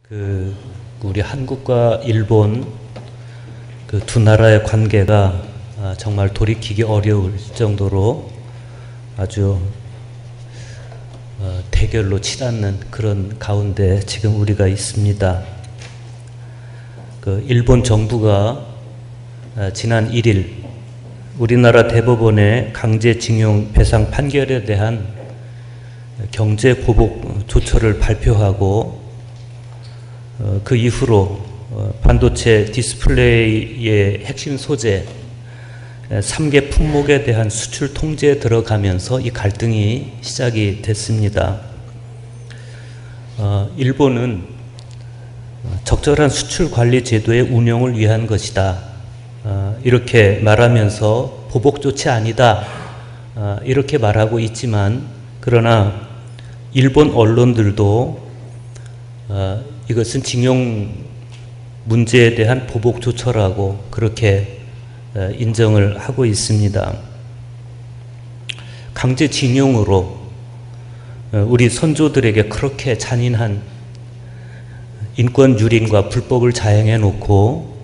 그 우리 한국과 일본 그 두 나라의 관계가 정말 돌이키기 어려울 정도로 아주 대결로 치닫는 그런 가운데 지금 우리가 있습니다. 그 일본 정부가 지난 1일 우리나라 대법원의 강제징용 배상 판결에 대한 경제 보복 조처를 발표하고 그 이후로 반도체 디스플레이의 핵심 소재 3개 품목에 대한 수출 통제에 들어가면서 이 갈등이 시작이 됐습니다. 일본은 적절한 수출 관리 제도의 운영을 위한 것이다. 이렇게 말하면서 보복 조치 아니다. 이렇게 말하고 있지만 그러나 일본 언론들도 이것은 징용 문제에 대한 보복 조처라고 그렇게 인정을 하고 있습니다. 강제징용으로 우리 선조들에게 그렇게 잔인한 인권 유린과 불법을 자행해 놓고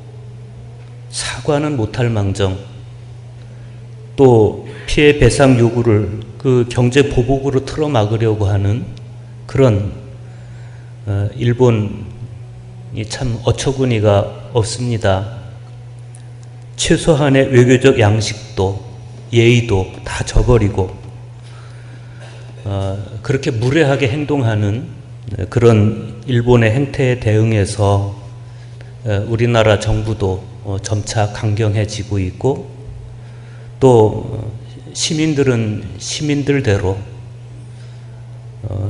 사과는 못할 망정 또 피해 배상 요구를 그 경제 보복으로 틀어막으려고 하는 그런 일본이 참 어처구니가 없습니다. 최소한의 외교적 양식도 예의도 다 저버리고 그렇게 무례하게 행동하는 그런 일본의 행태에 대응해서 우리나라 정부도 점차 강경해지고 있고 또 시민들은 시민들대로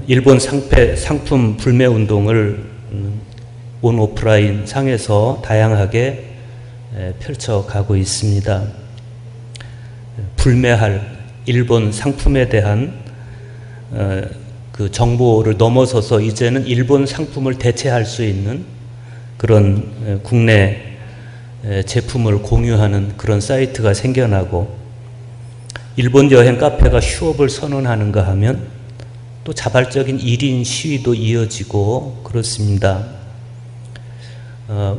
일본 상품 불매 운동을 온 오프라인 상에서 다양하게 펼쳐가고 있습니다. 불매할 일본 상품에 대한 그 정보를 넘어서서 이제는 일본 상품을 대체할 수 있는 그런 국내 제품을 공유하는 그런 사이트가 생겨나고 일본 여행 카페가 휴업을 선언하는가 하면 또 자발적인 1인 시위도 이어지고 그렇습니다.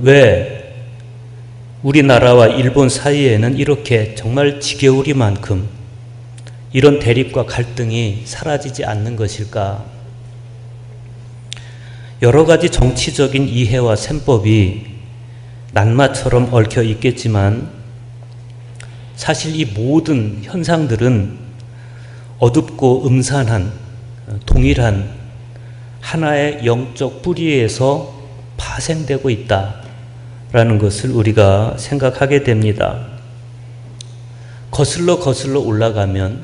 왜 우리나라와 일본 사이에는 이렇게 정말 지겨우리만큼 이런 대립과 갈등이 사라지지 않는 것일까? 여러 가지 정치적인 이해와 셈법이 낱마처럼 얽혀 있겠지만 사실 이 모든 현상들은 어둡고 음산한 동일한 하나의 영적 뿌리에서 파생되고 있다라는 것을 우리가 생각하게 됩니다. 거슬러 올라가면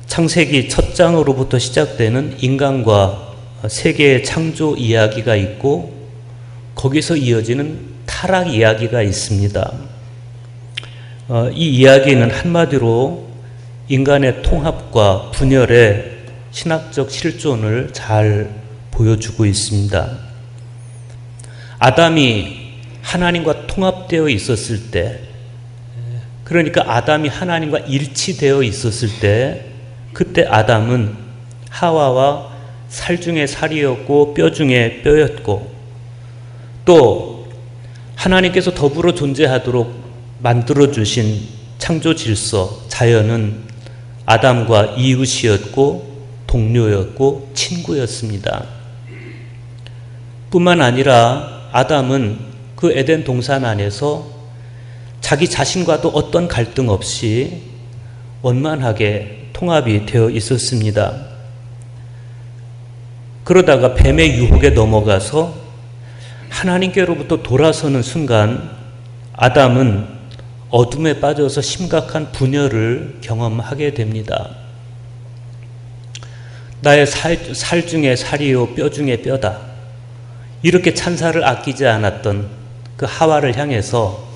창세기 첫 장으로부터 시작되는 인간과 세계의 창조 이야기가 있고 거기서 이어지는 타락 이야기가 있습니다. 이 이야기는 한마디로 인간의 통합과 분열의 신학적 실존을 잘 보여주고 있습니다. 아담이 하나님과 통합되어 있었을 때, 그러니까 아담이 하나님과 일치되어 있었을 때, 그때 아담은 하와와 살 중에 살이었고 뼈 중에 뼈였고 또 하나님께서 더불어 존재하도록 만들어주신 창조 질서, 자연은 아담과 이웃이었고 동료였고 친구였습니다. 뿐만 아니라 아담은 그 에덴 동산 안에서 자기 자신과도 어떤 갈등 없이 원만하게 통합이 되어 있었습니다. 그러다가 뱀의 유혹에 넘어가서 하나님께로부터 돌아서는 순간 아담은 어둠에 빠져서 심각한 분열을 경험하게 됩니다. 나의 살 중에 살이요 뼈 중에 뼈다. 이렇게 찬사를 아끼지 않았던 그 하와를 향해서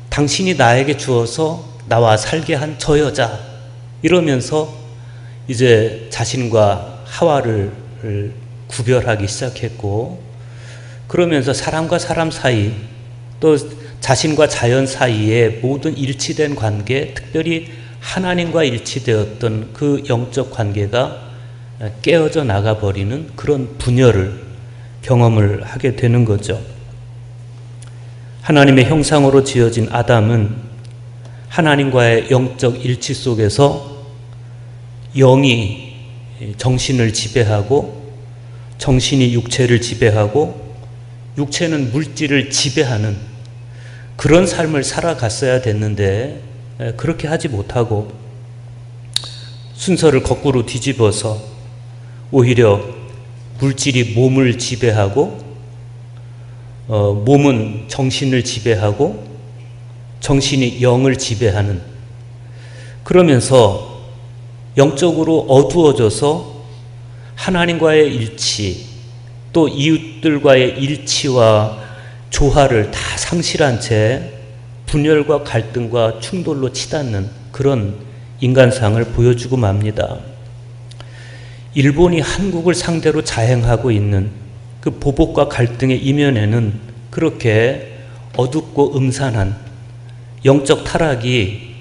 당신이 나에게 주어서 나와 살게 한 저 여자 이러면서 이제 자신과 하와를 구별하기 시작했고 그러면서 사람과 사람 사이 또 자신과 자연 사이에 모든 일치된 관계, 특별히 하나님과 일치되었던 그 영적 관계가 깨어져 나가버리는 그런 분열을 경험을 하게 되는 거죠. 하나님의 형상으로 지어진 아담은 하나님과의 영적 일치 속에서 영이 정신을 지배하고 정신이 육체를 지배하고 육체는 물질을 지배하는 그런 삶을 살아갔어야 됐는데 그렇게 하지 못하고 순서를 거꾸로 뒤집어서 오히려 물질이 몸을 지배하고 몸은 정신을 지배하고 정신이 영을 지배하는, 그러면서 영적으로 어두워져서 하나님과의 일치 또 이웃들과의 일치와 조화를 다 상실한 채 분열과 갈등과 충돌로 치닫는 그런 인간상을 보여주고 맙니다. 일본이 한국을 상대로 자행하고 있는 그 보복과 갈등의 이면에는 그렇게 어둡고 음산한 영적 타락이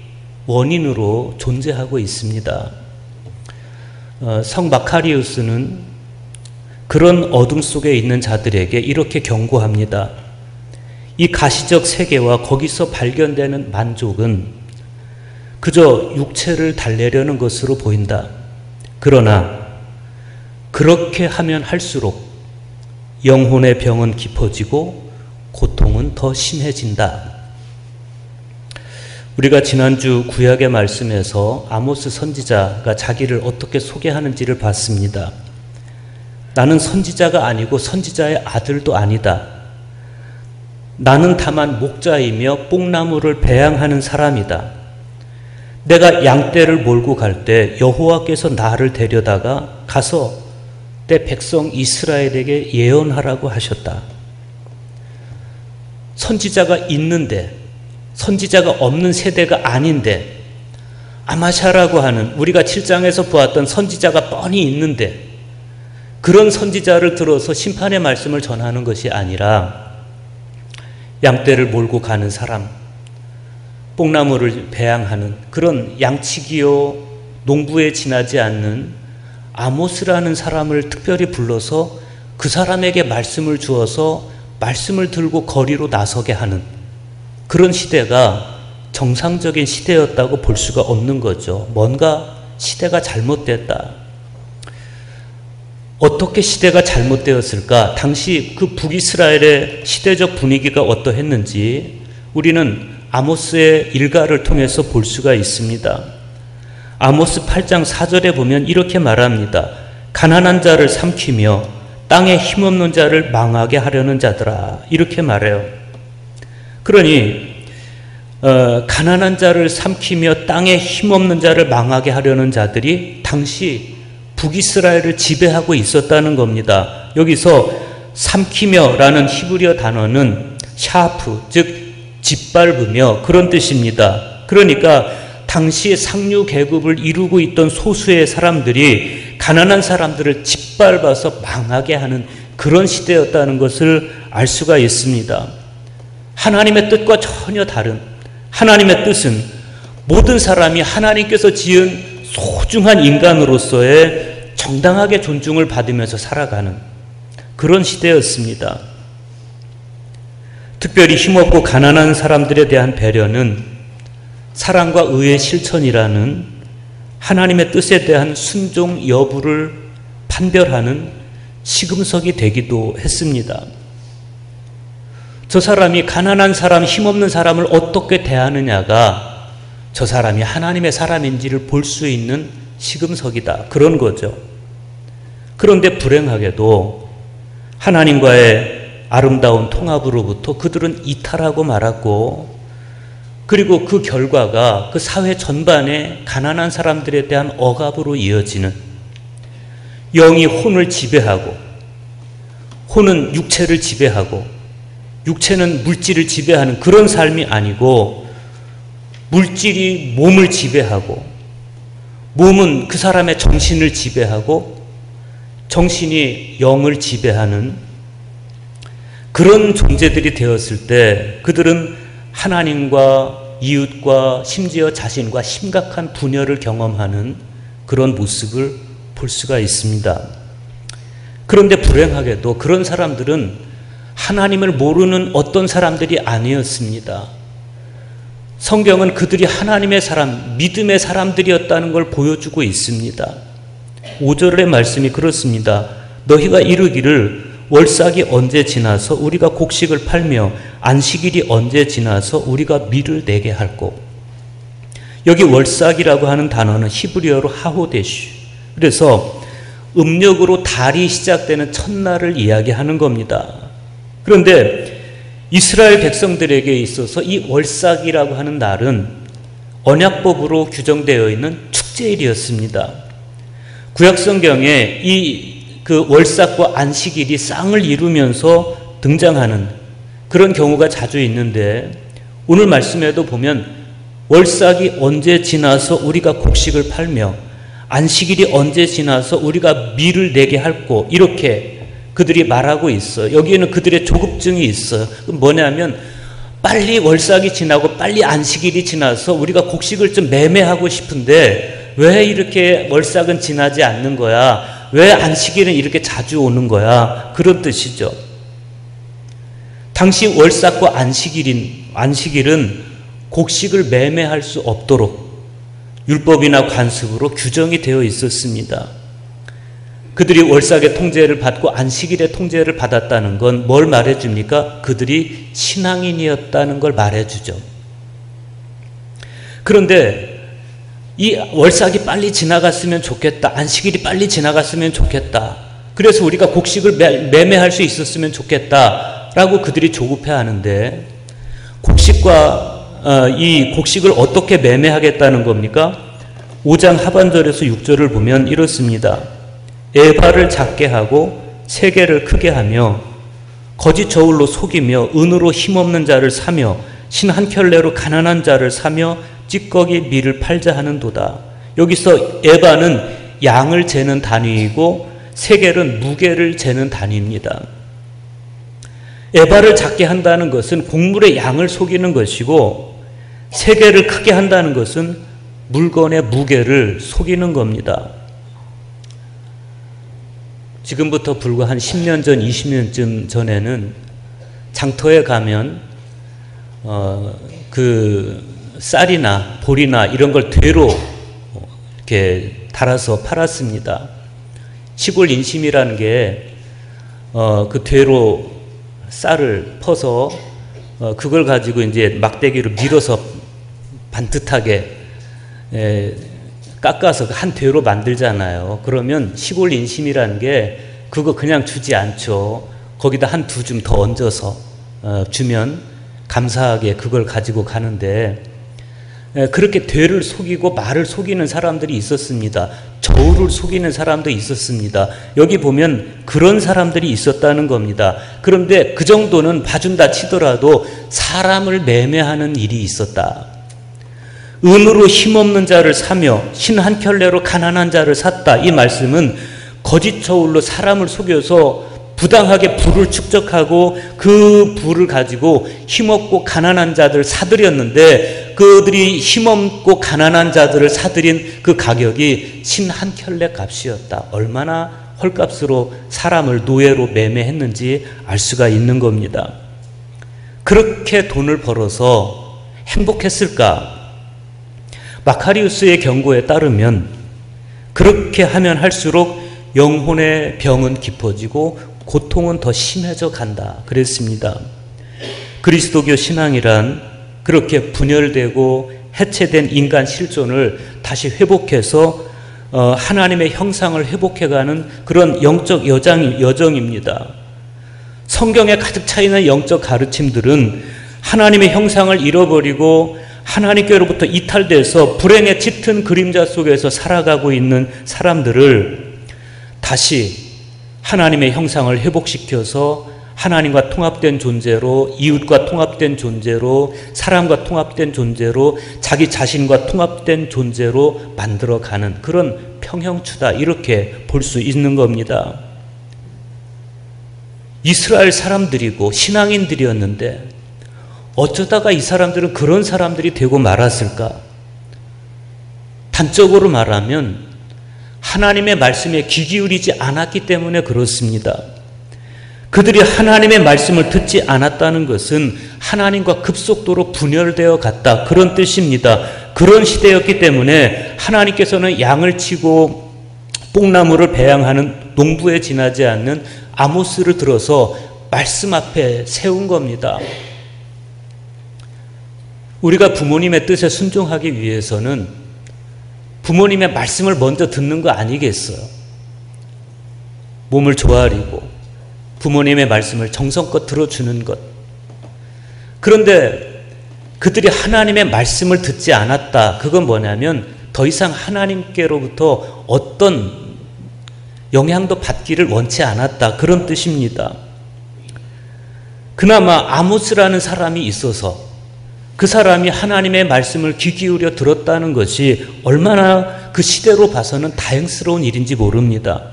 원인으로 존재하고 있습니다. 성 마카리우스는 그런 어둠 속에 있는 자들에게 이렇게 경고합니다. 이 가시적 세계와 거기서 발견되는 만족은 그저 육체를 달래려는 것으로 보인다. 그러나 그렇게 하면 할수록 영혼의 병은 깊어지고 고통은 더 심해진다. 우리가 지난주 구약의 말씀에서 아모스 선지자가 자기를 어떻게 소개하는지를 봤습니다. 나는 선지자가 아니고 선지자의 아들도 아니다. 나는 다만 목자이며 뽕나무를 배양하는 사람이다. 내가 양떼를 몰고 갈 때 여호와께서 나를 데려다가 가서 내 백성 이스라엘에게 예언하라고 하셨다. 선지자가 있는데, 선지자가 없는 세대가 아닌데, 아마샤라고 하는 우리가 7장에서 보았던 선지자가 뻔히 있는데 그런 선지자를 들어서 심판의 말씀을 전하는 것이 아니라 양떼를 몰고 가는 사람, 뽕나무를 배양하는 그런 양치기요 농부에 지나지 않는 아모스라는 사람을 특별히 불러서 그 사람에게 말씀을 주어서 말씀을 들고 거리로 나서게 하는 그런 시대가 정상적인 시대였다고 볼 수가 없는 거죠. 뭔가 시대가 잘못됐다. 어떻게 시대가 잘못되었을까? 당시 그 북이스라엘의 시대적 분위기가 어떠했는지 우리는 아모스의 일가를 통해서 볼 수가 있습니다. 아모스 8장 4절에 보면 이렇게 말합니다. 가난한 자를 삼키며 땅에 힘없는 자를 망하게 하려는 자들아, 이렇게 말해요. 그러니 가난한 자를 삼키며 땅에 힘없는 자를 망하게 하려는 자들이 당시 북이스라엘을 지배하고 있었다는 겁니다. 여기서 삼키며라는 히브리어 단어는 샤프, 즉 짓밟으며 그런 뜻입니다. 그러니까 당시 상류 계급을 이루고 있던 소수의 사람들이 가난한 사람들을 짓밟아서 망하게 하는 그런 시대였다는 것을 알 수가 있습니다. 하나님의 뜻과 전혀 다른, 하나님의 뜻은 모든 사람이 하나님께서 지은 소중한 인간으로서의 정당하게 존중을 받으면서 살아가는 그런 시대였습니다. 특별히 힘없고 가난한 사람들에 대한 배려는 사랑과 의의 실천이라는 하나님의 뜻에 대한 순종 여부를 판별하는 시금석이 되기도 했습니다. 저 사람이 가난한 사람, 힘없는 사람을 어떻게 대하느냐가 저 사람이 하나님의 사람인지를 볼 수 있는 시금석이다. 그런 거죠. 그런데 불행하게도 하나님과의 아름다운 통합으로부터 그들은 이탈하고 말았고, 그리고 그 결과가 그 사회 전반에 가난한 사람들에 대한 억압으로 이어지는, 영이 혼을 지배하고 혼은 육체를 지배하고 육체는 물질을 지배하는 그런 삶이 아니고, 물질이 몸을 지배하고 몸은 그 사람의 정신을 지배하고 정신이 영을 지배하는 그런 존재들이 되었을 때 그들은 하나님과 이웃과 심지어 자신과 심각한 분열을 경험하는 그런 모습을 볼 수가 있습니다. 그런데 불행하게도 그런 사람들은 하나님을 모르는 어떤 사람들이 아니었습니다. 성경은 그들이 하나님의 사람, 믿음의 사람들이었다는 걸 보여주고 있습니다. 5절의 말씀이 그렇습니다. 너희가 이르기를 월삭이 언제 지나서 우리가 곡식을 팔며 안식일이 언제 지나서 우리가 밀을 내게 할꼬. 여기 월삭이라고 하는 단어는 히브리어로 하호데슈. 그래서 음력으로 달이 시작되는 첫날을 이야기하는 겁니다. 그런데 이스라엘 백성들에게 있어서 이 월삭이라고 하는 날은 언약법으로 규정되어 있는 축제일이었습니다. 구약성경에 그 월삭과 안식일이 쌍을 이루면서 등장하는 그런 경우가 자주 있는데, 오늘 말씀에도 보면 월삭이 언제 지나서 우리가 곡식을 팔며 안식일이 언제 지나서 우리가 밀을 내게 할꼬, 이렇게 그들이 말하고 있어요. 여기에는 그들의 조급증이 있어요. 뭐냐면 빨리 월삭이 지나고 빨리 안식일이 지나서 우리가 곡식을 좀 매매하고 싶은데 왜 이렇게 월삭은 지나지 않는 거야? 왜 안식일은 이렇게 자주 오는 거야? 그런 뜻이죠. 당시 월삭과 안식일은 곡식을 매매할 수 없도록 율법이나 관습으로 규정이 되어 있었습니다. 그들이 월삭의 통제를 받고 안식일의 통제를 받았다는 건 뭘 말해줍니까? 그들이 신앙인이었다는 걸 말해주죠. 그런데 이 월삭이 빨리 지나갔으면 좋겠다. 안식일이 빨리 지나갔으면 좋겠다. 그래서 우리가 곡식을 매매할 수 있었으면 좋겠다. 라고 그들이 조급해하는데, 이 곡식을 어떻게 매매하겠다는 겁니까? 5장 하반절에서 6절을 보면 이렇습니다. 에바를 작게 하고 세게를 크게 하며 거짓 저울로 속이며 은으로 힘없는 자를 사며 신 한 켤레로 가난한 자를 사며 찌꺼기 밀을 팔자 하는도다. 여기서 에바는 양을 재는 단위이고 세겔은 무게를 재는 단위입니다. 에바를 작게 한다는 것은 곡물의 양을 속이는 것이고, 세겔을 크게 한다는 것은 물건의 무게를 속이는 겁니다. 지금부터 불과 한 10년 전, 20년쯤 전에는 장터에 가면 그 쌀이나 보리나 이런 걸 되로 이렇게 달아서 팔았습니다. 시골 인심이라는 게 그 되로 쌀을 퍼서 그걸 가지고 이제 막대기로 밀어서 반듯하게 깎아서 한 되로 만들잖아요. 그러면 시골 인심이라는 게 그거 그냥 주지 않죠. 거기다 한 두 줌 더 얹어서 주면 감사하게 그걸 가지고 가는데, 그렇게 되를 속이고 말을 속이는 사람들이 있었습니다. 저울을 속이는 사람도 있었습니다. 여기 보면 그런 사람들이 있었다는 겁니다. 그런데 그 정도는 봐준다 치더라도 사람을 매매하는 일이 있었다. 은으로 힘없는 자를 사며 신 한 켤레로 가난한 자를 샀다. 이 말씀은 거짓 저울로 사람을 속여서 부당하게 부를 축적하고 그 부를 가지고 힘없고 가난한 자들을 사들였는데, 그들이 힘없고 가난한 자들을 사들인 그 가격이 신 한 켤레 값이었다. 얼마나 헐값으로 사람을 노예로 매매했는지 알 수가 있는 겁니다. 그렇게 돈을 벌어서 행복했을까? 마카리우스의 경고에 따르면 그렇게 하면 할수록 영혼의 병은 깊어지고 고통은 더 심해져 간다 그랬습니다. 그리스도교 신앙이란 그렇게 분열되고 해체된 인간 실존을 다시 회복해서 하나님의 형상을 회복해가는 그런 영적 여정입니다. 성경에 가득 차 있는 영적 가르침들은 하나님의 형상을 잃어버리고 하나님께로부터 이탈돼서 불행의 짙은 그림자 속에서 살아가고 있는 사람들을 다시 하나님의 형상을 회복시켜서 하나님과 통합된 존재로, 이웃과 통합된 존재로, 사람과 통합된 존재로, 자기 자신과 통합된 존재로 만들어가는 그런 평형추다, 이렇게 볼 수 있는 겁니다. 이스라엘 사람들이고 신앙인들이었는데 어쩌다가 이 사람들은 그런 사람들이 되고 말았을까? 단적으로 말하면 하나님의 말씀에 귀 기울이지 않았기 때문에 그렇습니다. 그들이 하나님의 말씀을 듣지 않았다는 것은 하나님과 급속도로 분열되어 갔다, 그런 뜻입니다. 그런 시대였기 때문에 하나님께서는 양을 치고 뽕나무를 배양하는 농부에 지나지 않는 아모스를 들어서 말씀 앞에 세운 겁니다. 우리가 부모님의 뜻에 순종하기 위해서는 부모님의 말씀을 먼저 듣는 거 아니겠어요? 몸을 조아리고 부모님의 말씀을 정성껏 들어주는 것. 그런데 그들이 하나님의 말씀을 듣지 않았다. 그건 뭐냐면 더 이상 하나님께로부터 어떤 영향도 받기를 원치 않았다, 그런 뜻입니다. 그나마 아모스라는 사람이 있어서 그 사람이 하나님의 말씀을 귀 기울여 들었다는 것이 얼마나 그 시대로 봐서는 다행스러운 일인지 모릅니다.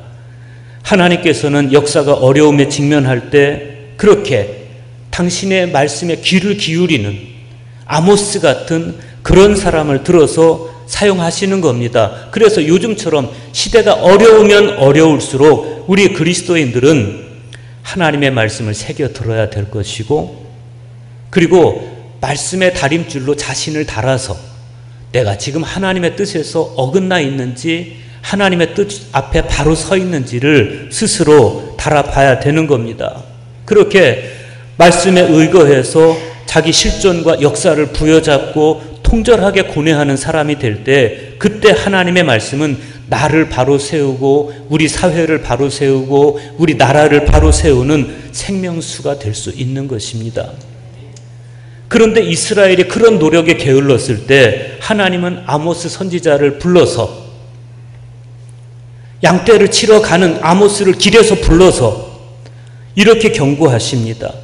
하나님께서는 역사가 어려움에 직면할 때 그렇게 당신의 말씀에 귀를 기울이는 아모스 같은 그런 사람을 들어서 사용하시는 겁니다. 그래서 요즘처럼 시대가 어려우면 어려울수록 우리 그리스도인들은 하나님의 말씀을 새겨 들어야 될 것이고, 그리고 말씀의 다림줄로 자신을 달아서 내가 지금 하나님의 뜻에서 어긋나 있는지, 하나님의 뜻 앞에 바로 서 있는지를 스스로 달아봐야 되는 겁니다. 그렇게 말씀에 의거해서 자기 실존과 역사를 부여잡고 통절하게 고뇌하는 사람이 될 때, 그때 하나님의 말씀은 나를 바로 세우고 우리 사회를 바로 세우고 우리 나라를 바로 세우는 생명수가 될 수 있는 것입니다. 그런데 이스라엘이 그런 노력에 게을렀을 때 하나님은 아모스 선지자를 불러서, 양떼를 치러 가는 아모스를 길에서 불러서 이렇게 경고하십니다.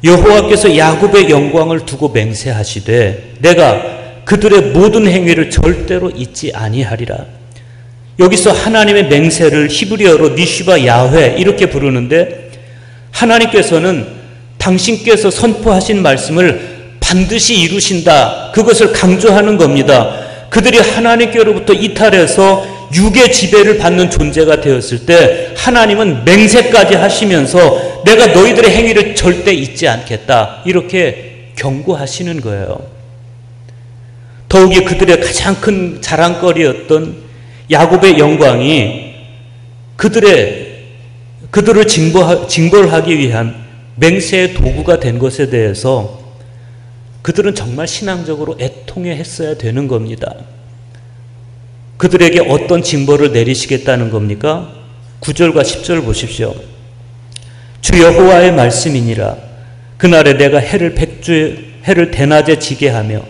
여호와께서 야곱의 영광을 두고 맹세하시되 내가 그들의 모든 행위를 절대로 잊지 아니하리라. 여기서 하나님의 맹세를 히브리어로 니슈바 야훼 이렇게 부르는데, 하나님께서는 당신께서 선포하신 말씀을 반드시 이루신다, 그것을 강조하는 겁니다. 그들이 하나님께로부터 이탈해서 육의 지배를 받는 존재가 되었을 때 하나님은 맹세까지 하시면서 내가 너희들의 행위를 절대 잊지 않겠다, 이렇게 경고하시는 거예요. 더욱이 그들의 가장 큰 자랑거리였던 야곱의 영광이 그들을 징벌하기 위한 맹세의 도구가 된 것에 대해서 그들은 정말 신앙적으로 애통해 했어야 되는 겁니다. 그들에게 어떤 징벌을 내리시겠다는 겁니까? 9절과 10절 보십시오. 주 여호와의 말씀이니라. 그날에 내가 해를 대낮에 지게 하며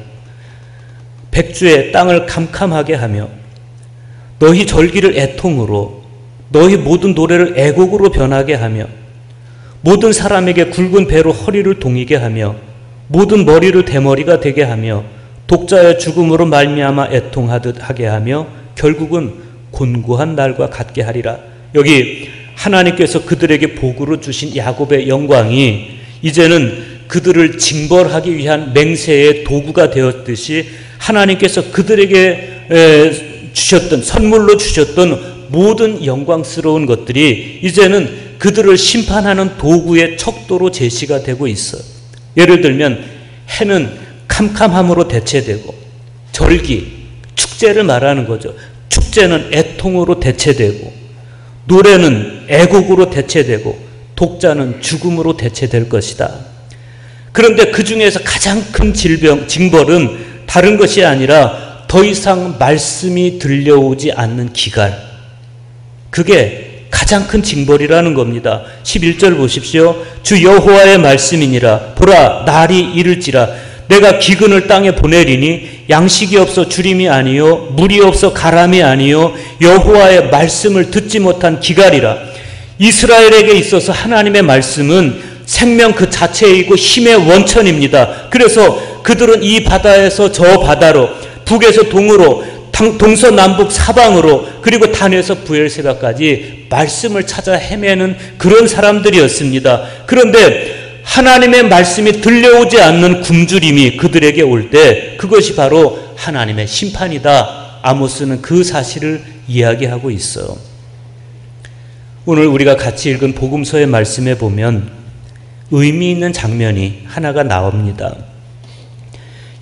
백주에 땅을 캄캄하게 하며 너희 절기를 애통으로 너희 모든 노래를 애곡으로 변하게 하며 모든 사람에게 굵은 배로 허리를 동이게 하며 모든 머리를 대머리가 되게 하며 독자의 죽음으로 말미암아 애통하듯 하게 하며 결국은 곤고한 날과 같게 하리라. 여기 하나님께서 그들에게 복으로 주신 야곱의 영광이 이제는 그들을 징벌하기 위한 맹세의 도구가 되었듯이 하나님께서 그들에게 주셨던, 선물로 주셨던 모든 영광스러운 것들이 이제는 그들을 심판하는 도구의 척도로 제시가 되고 있어요. 예를 들면 해는 캄캄함으로 대체되고, 절기, 축제를 말하는 거죠. 축제는 애통으로 대체되고, 노래는 애곡으로 대체되고, 독자는 죽음으로 대체될 것이다. 그런데 그 중에서 가장 큰 징벌은 다른 것이 아니라 더 이상 말씀이 들려오지 않는 기갈, 그게 가장 큰 징벌이라는 겁니다. 11절 보십시오. 주 여호와의 말씀이니라. 보라, 날이 이를지라. 내가 기근을 땅에 보내리니 양식이 없어 주림이 아니요 물이 없어 가람이 아니요 여호와의 말씀을 듣지 못한 기갈이라. 이스라엘에게 있어서 하나님의 말씀은 생명 그 자체이고 힘의 원천입니다. 그래서 그들은 이 바다에서 저 바다로, 북에서 동으로, 동서남북 사방으로, 그리고 단에서 부엘세바까지 말씀을 찾아 헤매는 그런 사람들이었습니다. 그런데 하나님의 말씀이 들려오지 않는 굶주림이 그들에게 올 때 그것이 바로 하나님의 심판이다. 아모스는 그 사실을 이야기하고 있어요. 오늘 우리가 같이 읽은 복음서의 말씀에 보면 의미 있는 장면이 하나가 나옵니다.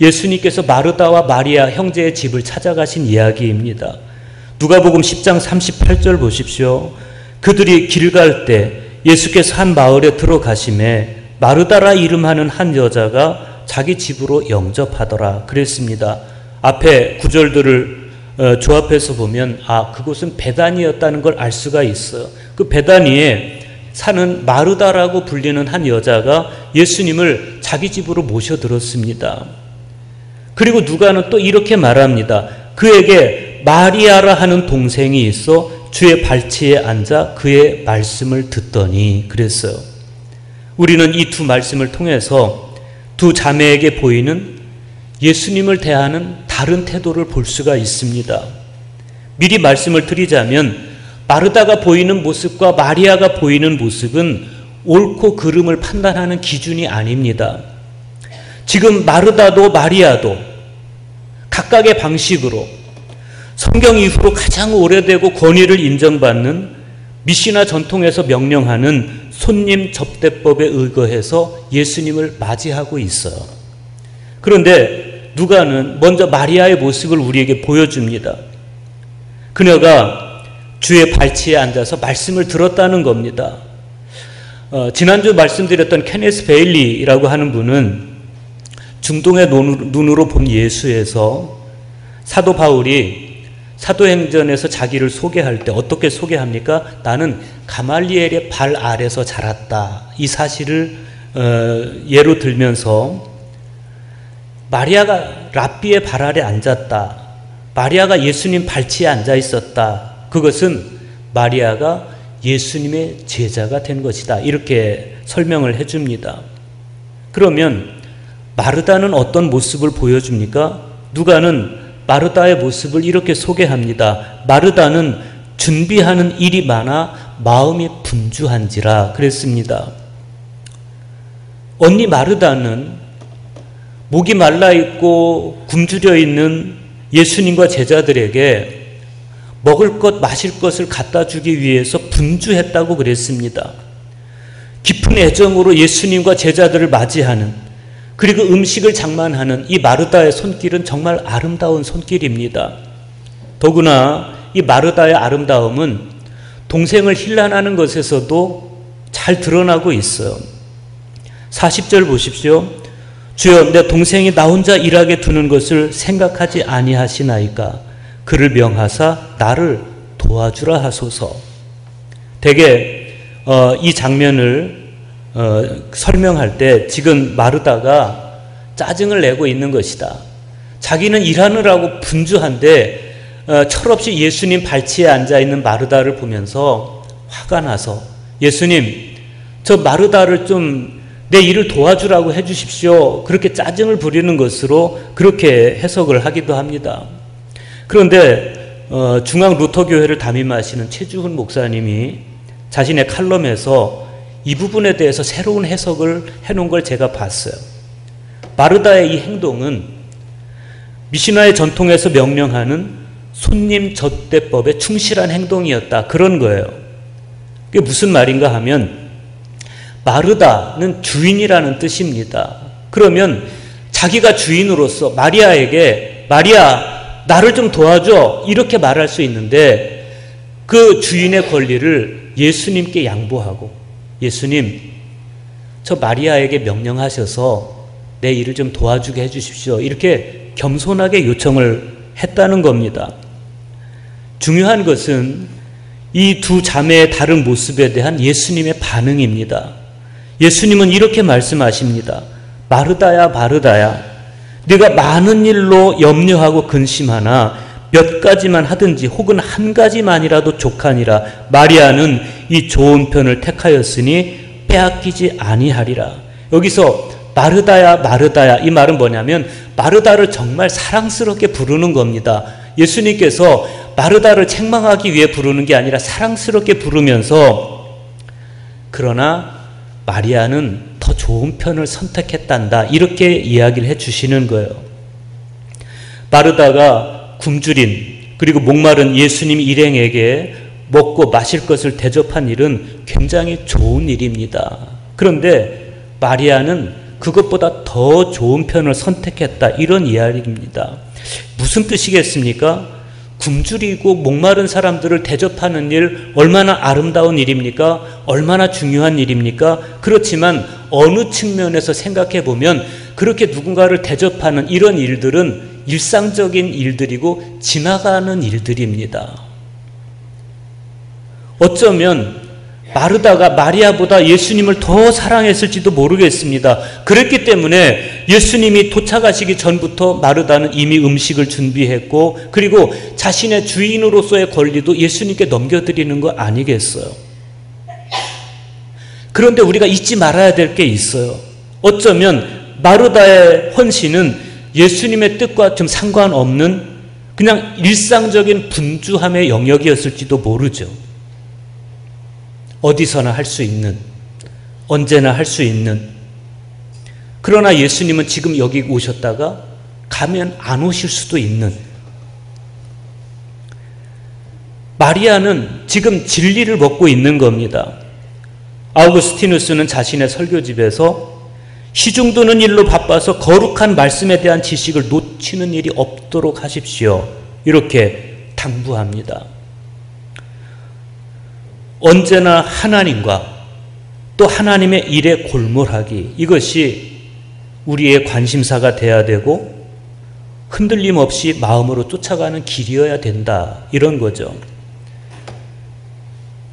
예수님께서 마르다와 마리아 형제의 집을 찾아가신 이야기입니다. 누가복음 10장 38절 보십시오. 그들이 길 갈 때 예수께서 한 마을에 들어가심에 마르다라 이름하는 한 여자가 자기 집으로 영접하더라 그랬습니다. 앞에 구절들을 조합해서 보면 그곳은 베다니였다는 걸 알 수가 있어요. 그 베다니에 사는 마르다라고 불리는 한 여자가 예수님을 자기 집으로 모셔들었습니다. 그리고 누가는 또 이렇게 말합니다. 그에게 마리아라 하는 동생이 있어 주의 발치에 앉아 그의 말씀을 듣더니 그랬어요. 우리는 이 두 말씀을 통해서 두 자매에게 보이는 예수님을 대하는 다른 태도를 볼 수가 있습니다. 미리 말씀을 드리자면 마르다가 보이는 모습과 마리아가 보이는 모습은 옳고 그름을 판단하는 기준이 아닙니다. 지금 마르다도 마리아도 각각의 방식으로 성경 이후로 가장 오래되고 권위를 인정받는 미시나 전통에서 명령하는 손님 접대법에 의거해서 예수님을 맞이하고 있어요. 그런데 누가는 먼저 마리아의 모습을 우리에게 보여줍니다. 그녀가 주의 발치에 앉아서 말씀을 들었다는 겁니다. 지난주 말씀드렸던 케네스 베일리라고 하는 분은 중동의 눈으로 본 예수에서 사도 바울이 사도행전에서 자기를 소개할 때 어떻게 소개합니까? 나는 가말리엘의 발 아래서 자랐다. 이 사실을 예로 들면서 마리아가 랍비의 발 아래 앉았다. 마리아가 예수님 발치에 앉아 있었다. 그것은 마리아가 예수님의 제자가 된 것이다. 이렇게 설명을 해줍니다. 그러면 마르다는 어떤 모습을 보여줍니까? 누가는 마르다의 모습을 이렇게 소개합니다. 마르다는 준비하는 일이 많아 마음이 분주한지라 그랬습니다. 언니 마르다는 목이 말라 있고 굶주려 있는 예수님과 제자들에게 먹을 것 마실 것을 갖다 주기 위해서 분주했다고 그랬습니다. 깊은 애정으로 예수님과 제자들을 맞이하는 그리고 음식을 장만하는 이 마르다의 손길은 정말 아름다운 손길입니다. 더구나 이 마르다의 아름다움은 동생을 힐난하는 것에서도 잘 드러나고 있어요. 40절 보십시오. 주여 내 동생이 나 혼자 일하게 두는 것을 생각하지 아니하시나이까 그를 명하사 나를 도와주라 하소서. 대개 이 장면을 설명할 때 지금 마르다가 짜증을 내고 있는 것이다. 자기는 일하느라고 분주한데 철없이 예수님 발치에 앉아있는 마르다를 보면서 화가 나서 예수님 저 마르다를 좀 내 일을 도와주라고 해주십시오. 그렇게 짜증을 부리는 것으로 그렇게 해석을 하기도 합니다. 그런데 중앙 루터교회를 담임하시는 최주훈 목사님이 자신의 칼럼에서 이 부분에 대해서 새로운 해석을 해놓은 걸 제가 봤어요. 마르다의 이 행동은 미시나의 전통에서 명령하는 손님 접대법에 충실한 행동이었다. 그런 거예요. 그게 무슨 말인가 하면 마르다는 주인이라는 뜻입니다. 그러면 자기가 주인으로서 마리아에게 마리아 나를 좀 도와줘 이렇게 말할 수 있는데 그 주인의 권리를 예수님께 양보하고 예수님 저 마리아에게 명령하셔서 내 일을 좀 도와주게 해주십시오. 이렇게 겸손하게 요청을 했다는 겁니다. 중요한 것은 이 두 자매의 다른 모습에 대한 예수님의 반응입니다. 예수님은 이렇게 말씀하십니다. 마르다야 마르다야 네가 많은 일로 염려하고 근심하나 몇 가지만 하든지 혹은 한 가지만이라도 족하니라. 마리아는 이 좋은 편을 택하였으니 빼앗기지 아니하리라. 여기서 마르다야 마르다야 이 말은 뭐냐면 마르다를 정말 사랑스럽게 부르는 겁니다. 예수님께서 마르다를 책망하기 위해 부르는 게 아니라 사랑스럽게 부르면서 그러나 마리아는 더 좋은 편을 선택했단다. 이렇게 이야기를 해주시는 거예요. 마르다가 굶주린 그리고 목마른 예수님 일행에게 먹고 마실 것을 대접한 일은 굉장히 좋은 일입니다. 그런데 마리아는 그것보다 더 좋은 편을 선택했다, 이런 이야기입니다. 무슨 뜻이겠습니까? 굶주리고 목마른 사람들을 대접하는 일, 얼마나 아름다운 일입니까? 얼마나 중요한 일입니까? 그렇지만 어느 측면에서 생각해 보면 그렇게 누군가를 대접하는 이런 일들은 일상적인 일들이고 지나가는 일들입니다. 어쩌면 마르다가 마리아보다 예수님을 더 사랑했을지도 모르겠습니다. 그랬기 때문에 예수님이 도착하시기 전부터 마르다는 이미 음식을 준비했고, 그리고 자신의 주인으로서의 권리도 예수님께 넘겨드리는 거 아니겠어요? 그런데 우리가 잊지 말아야 될 게 있어요. 어쩌면 마르다의 헌신은 예수님의 뜻과 좀 상관없는 그냥 일상적인 분주함의 영역이었을지도 모르죠. 어디서나 할 수 있는, 언제나 할 수 있는. 그러나 예수님은 지금 여기 오셨다가 가면 안 오실 수도 있는. 마리아는 지금 진리를 먹고 있는 겁니다. 아우구스티누스는 자신의 설교집에서 시중드는 일로 바빠서 거룩한 말씀에 대한 지식을 놓치는 일이 없도록 하십시오, 이렇게 당부합니다. 언제나 하나님과 또 하나님의 일에 골몰하기, 이것이 우리의 관심사가 돼야 되고 흔들림 없이 마음으로 쫓아가는 길이어야 된다, 이런 거죠.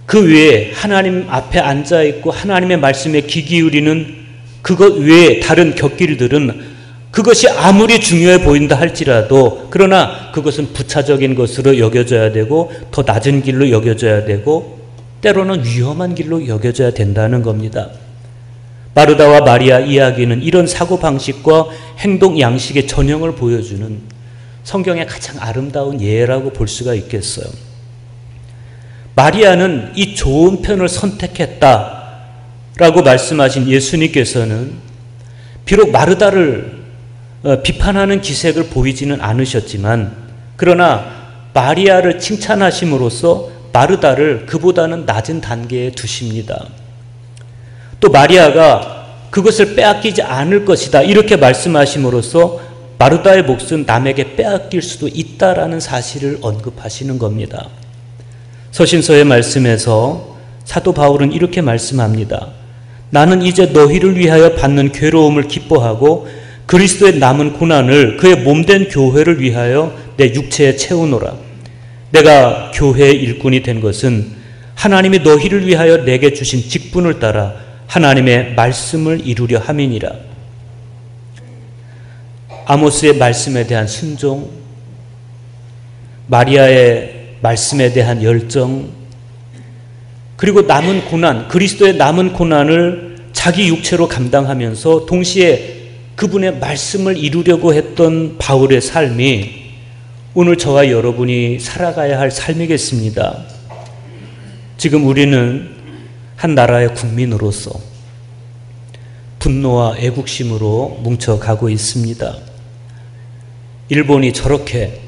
그 외에 하나님 앞에 앉아있고 하나님의 말씀에 귀 기울이는 그것 외에 다른 곁길들은 그것이 아무리 중요해 보인다 할지라도, 그러나 그것은 부차적인 것으로 여겨져야 되고 더 낮은 길로 여겨져야 되고 때로는 위험한 길로 여겨져야 된다는 겁니다. 마르다와 마리아 이야기는 이런 사고방식과 행동 양식의 전형을 보여주는 성경의 가장 아름다운 예라고 볼 수가 있겠어요. 마리아는 이 좋은 편을 선택했다라고 말씀하신 예수님께서는 비록 마르다를 비판하는 기색을 보이지는 않으셨지만, 그러나 마리아를 칭찬하심으로써 마르다를 그보다는 낮은 단계에 두십니다. 또 마리아가 그것을 빼앗기지 않을 것이다, 이렇게 말씀하심으로써 마르다의 몫은 남에게 빼앗길 수도 있다라는 사실을 언급하시는 겁니다. 서신서의 말씀에서 사도 바울은 이렇게 말씀합니다. 나는 이제 너희를 위하여 받는 괴로움을 기뻐하고 그리스도의 남은 고난을 그의 몸된 교회를 위하여 내 육체에 채우노라. 내가 교회의 일꾼이 된 것은 하나님이 너희를 위하여 내게 주신 직분을 따라 하나님의 말씀을 이루려 함이니라. 아모스의 말씀에 대한 순종, 마리아의 말씀에 대한 열정, 그리고 남은 고난, 그리스도의 남은 고난을 자기 육체로 감당하면서 동시에 그분의 말씀을 이루려고 했던 바울의 삶이 오늘 저와 여러분이 살아가야 할 삶이겠습니다. 지금 우리는 한 나라의 국민으로서 분노와 애국심으로 뭉쳐가고 있습니다. 일본이 저렇게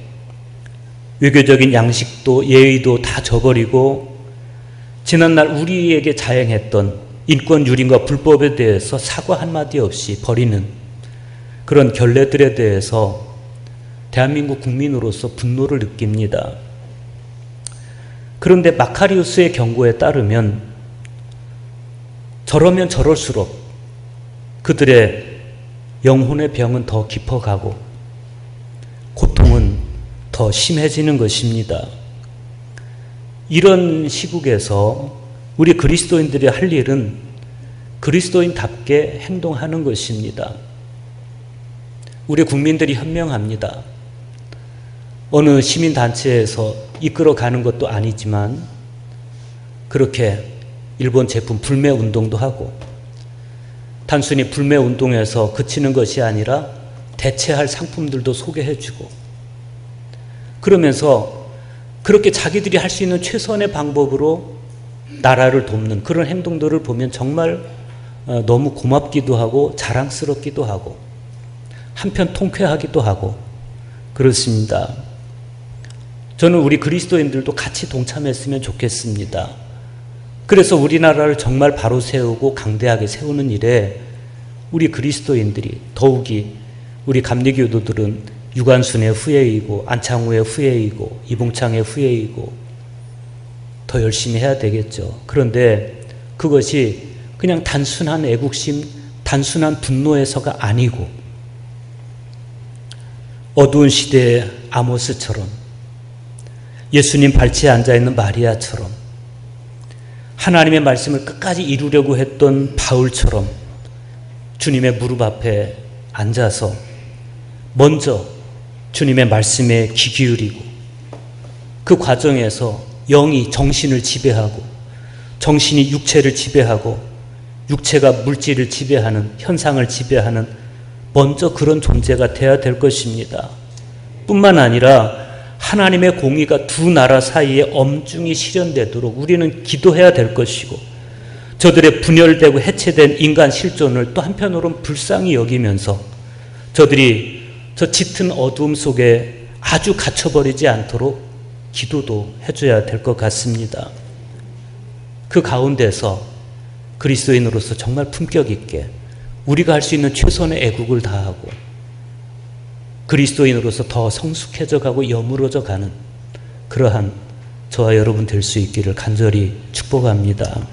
외교적인 양식도 예의도 다 저버리고 지난날 우리에게 자행했던 인권 유린과 불법에 대해서 사과 한마디 없이 버리는 그런 결례들에 대해서 대한민국 국민으로서 분노를 느낍니다. 그런데 마카리우스의 경고에 따르면 저러면 저럴수록 그들의 영혼의 병은 더 깊어가고 고통은 더 심해지는 것입니다. 이런 시국에서 우리 그리스도인들이 할 일은 그리스도인답게 행동하는 것입니다. 우리 국민들이 현명합니다. 어느 시민단체에서 이끌어가는 것도 아니지만 그렇게 일본 제품 불매운동도 하고 단순히 불매운동에서 그치는 것이 아니라 대체할 상품들도 소개해주고 그러면서 그렇게 자기들이 할 수 있는 최선의 방법으로 나라를 돕는 그런 행동들을 보면 정말 너무 고맙기도 하고 자랑스럽기도 하고 한편 통쾌하기도 하고 그렇습니다. 저는 우리 그리스도인들도 같이 동참했으면 좋겠습니다. 그래서 우리나라를 정말 바로 세우고 강대하게 세우는 일에 우리 그리스도인들이, 더욱이 우리 감리교도들은 유관순의 후예이고 안창호의 후예이고 이봉창의 후예이고 더 열심히 해야 되겠죠. 그런데 그것이 그냥 단순한 애국심, 단순한 분노에서가 아니고 어두운 시대의 아모스처럼, 예수님 발치에 앉아있는 마리아처럼, 하나님의 말씀을 끝까지 이루려고 했던 바울처럼 주님의 무릎 앞에 앉아서 먼저 주님의 말씀에 귀 기울이고 그 과정에서 영이 정신을 지배하고 정신이 육체를 지배하고 육체가 물질을 지배하는, 현상을 지배하는 먼저 그런 존재가 되어야 될 것입니다. 뿐만 아니라 하나님의 공의가 두 나라 사이에 엄중히 실현되도록 우리는 기도해야 될 것이고, 저들의 분열되고 해체된 인간 실존을 또 한편으로는 불쌍히 여기면서 저들이 저 짙은 어두움 속에 아주 갇혀버리지 않도록 기도도 해줘야 될 것 같습니다. 그 가운데서 그리스도인으로서 정말 품격 있게 우리가 할 수 있는 최선의 애국을 다하고 그리스도인으로서 더 성숙해져 가고 여물어져 가는 그러한 저와 여러분 될 수 있기를 간절히 축복합니다.